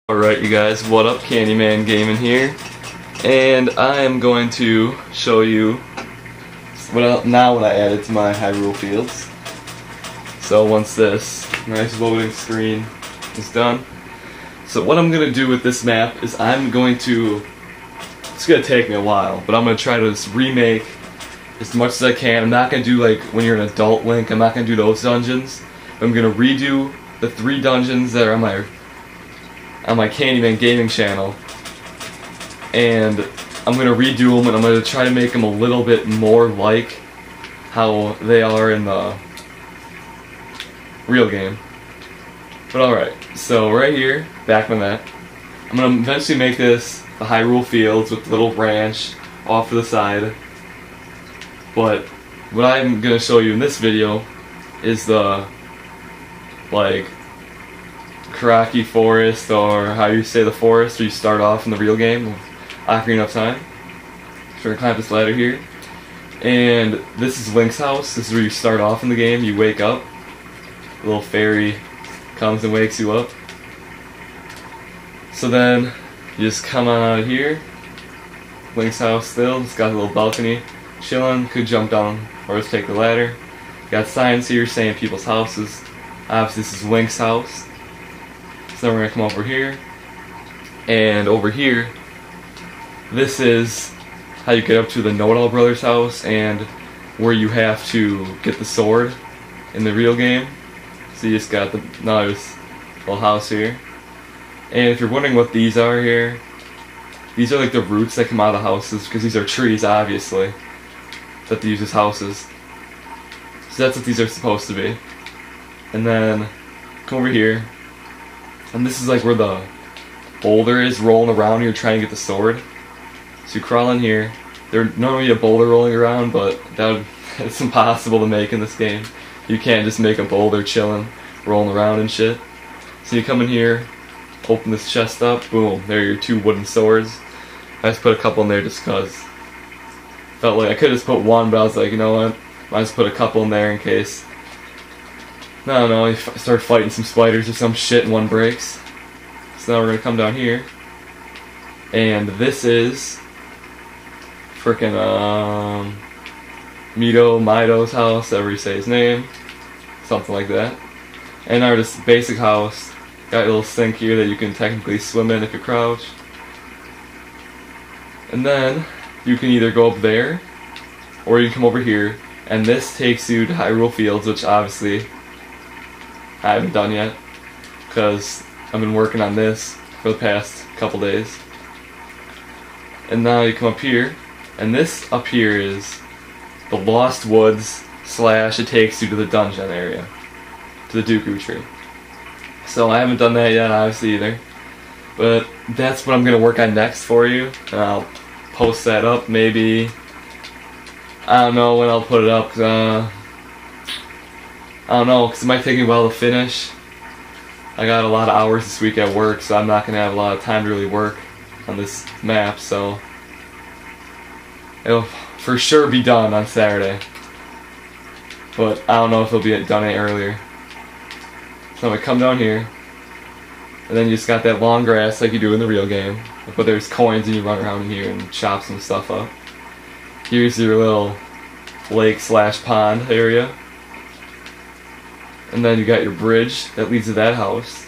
Alright you guys, what up? CandyManGaming here, and I am going to show you what I added to my Hyrule Fields. So once this nice loading screen is done, so what I'm going to do with this map is it's going to take me a while, but I'm going to try to just remake as much as I can. I'm not going to do like when you're an adult Link, I'm not going to do those dungeons. I'm going to redo the 3 dungeons that are on my CandyManGaming channel, and I'm going to redo them, and I'm going to try to make them a little bit more like how they are in the real game. But alright, so right here, back on that, I'm going to eventually make this the Hyrule Fields with the little ranch off to the side. But what I'm going to show you in this video is the, like, Kokiri forest, or how you say the forest where you start off in the real game of Ocarina of Time. So we're going to climb this ladder here. And this is Link's house. This is where you start off in the game. You wake up. A little fairy comes and wakes you up. So then you just come on out of here. Link's house still. It's got a little balcony. Chilling. Could jump down or just take the ladder. Got signs here saying people's houses. Obviously this is Link's house. So then we're going to come over here, and over here, this is how you get up to the Know-It-All Brothers house, and where you have to get the sword in the real game. So you just got another little house here. And if you're wondering what these are here, these are like the roots that come out of the houses, because these are trees, obviously, that they use as houses. So that's what these are supposed to be. And then, come over here. And this is like where the boulder is rolling around and you're trying to get the sword. So you crawl in here. There's normally a boulder rolling around, but it's impossible to make in this game. You can't just make a boulder chilling, rolling around and shit. So you come in here, open this chest up, boom, there are your 2 wooden swords. I just put a couple in there just cause. Felt like I could have just put one, but I was like, you know what, might just put a couple in there in case. I don't know, you start fighting some spiders or some shit and one breaks. So now we're gonna come down here. And this is frickin' Mido's house, however you say his name. Something like that. And our just basic house. Got a little sink here that you can technically swim in if you crouch. And then you can either go up there, or you can come over here, and this takes you to Hyrule Fields, which obviously I haven't done yet, because I've been working on this for the past couple days. And now you come up here, and this up here is the Lost Woods / it takes you to the dungeon area, to the Dooku tree. So I haven't done that yet, obviously, either. But that's what I'm going to work on next for you, and I'll post that up maybe, I don't know when I'll put it up, I don't know, because it might take me a while to finish. I got a lot of hours this week at work, so I'm not going to have a lot of time to really work on this map, so it'll for sure be done on Saturday. But I don't know if it'll be done any earlier. So I'm going to come down here, and then you just got that long grass like you do in the real game, but there's coins and you run around in here and chop some stuff up. Here's your little lake / pond area. And then you got your bridge that leads to that house.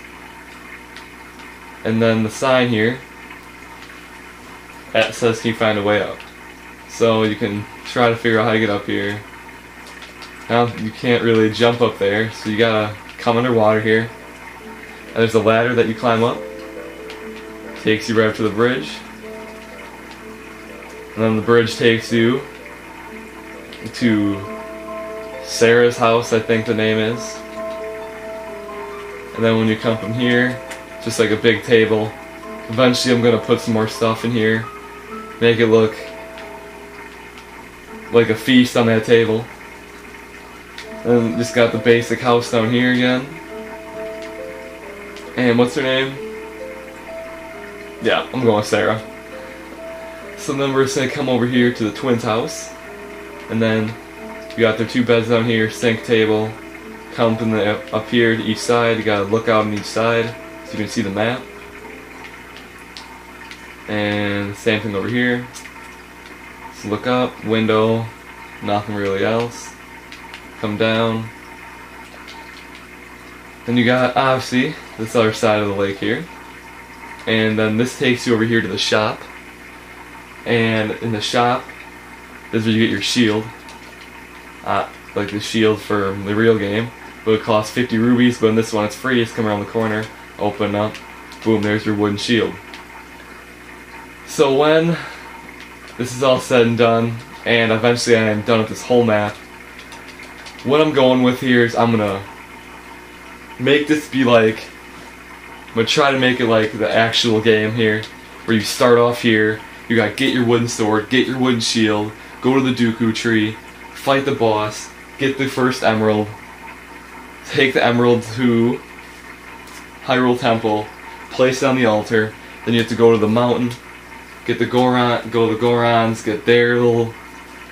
And then the sign here that says, "Can you find a way up?" So you can try to figure out how to get up here. Now you can't really jump up there, so you gotta come underwater here. And there's a ladder that you climb up. Takes you right up to the bridge. And then the bridge takes you to Sarah's house, I think the name is. And then when you come from here, just like a big table. Eventually I'm going to put some more stuff in here. Make it look like a feast on that table. And just got the basic house down here again. And what's her name? Yeah, I'm going with Sarah. So then we're just going to come over here to the twins' house. And then you got their 2 beds down here, sink table, come from up here to each side. You got a lookout on each side so you can see the map. And same thing over here. So look up, window, nothing really else. Come down. Then you got, obviously, this other side of the lake here. And then this takes you over here to the shop. And in the shop, this is where you get your shield. Like the shield for the real game. But it costs 50 rubies, but in this one it's free. Just come around the corner, open up, boom, there's your wooden shield. So when this is all said and done, and eventually I am done with this whole map, what I'm going with here is I'm gonna make this be like, I'm gonna try to make it like the actual game here, where you start off here, you gotta get your wooden sword, get your wooden shield, go to the Dooku tree, fight the boss, get the first emerald, take the emerald to Hyrule Temple, place it on the altar, then you have to go to the mountain, get the Goron, go to the Gorons, get their little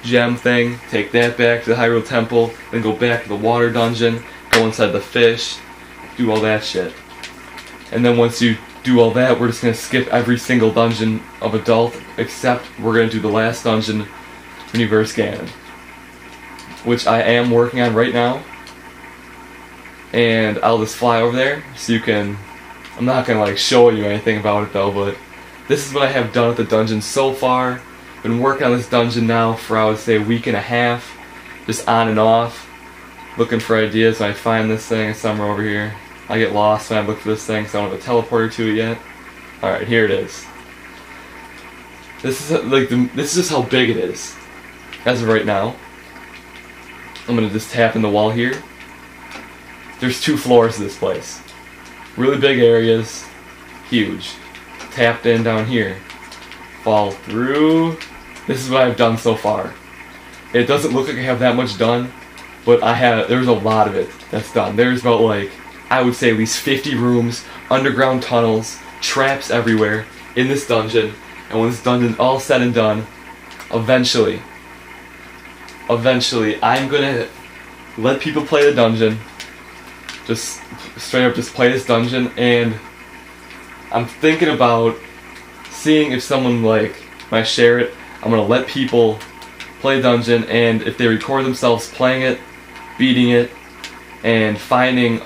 gem thing, take that back to the Hyrule Temple, then go back to the water dungeon, go inside the fish, do all that shit. And then once you do all that, we're just going to skip every single dungeon of Adult, except we're going to do the last dungeon, Universe Ganon, which I am working on right now. And I'll just fly over there, so you can, I'm not going to like show you anything about it though, but this is what I have done with the dungeon so far. Been working on this dungeon now for, I would say, a week and a half, just on and off, looking for ideas. When I find this thing, it's somewhere over here. I get lost when I look for this thing, so I don't have a teleporter to it yet. Alright, here it is. This is like this is just how big it is, as of right now. I'm gonna just tap in the wall here. There's 2 floors to this place. Really big areas, huge. Tapped in down here. Fall through. This is what I've done so far. It doesn't look like I have that much done, but there's a lot of it that's done. There's about like, I would say at least 50 rooms, underground tunnels, traps everywhere in this dungeon. And when this dungeon's all said and done, eventually I'm gonna let people play the dungeon. Just straight up just play this dungeon, and I'm thinking about seeing if someone like might share it. I'm gonna let people play the dungeon, and if they record themselves playing it, beating it, and finding,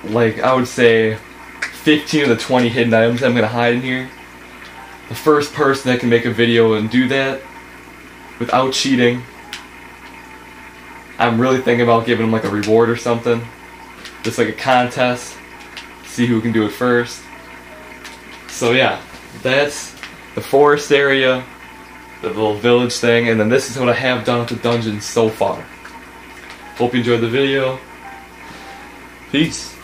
like, I would say 15 of the 20 hidden items I'm gonna hide in here, the first person that can make a video and do that without cheating, I'm really thinking about giving them like a reward or something. Just like a contest, see who can do it first. So yeah, that's the forest area, the little village thing, and then this is what I have done with the dungeon so far. Hope you enjoyed the video. Peace.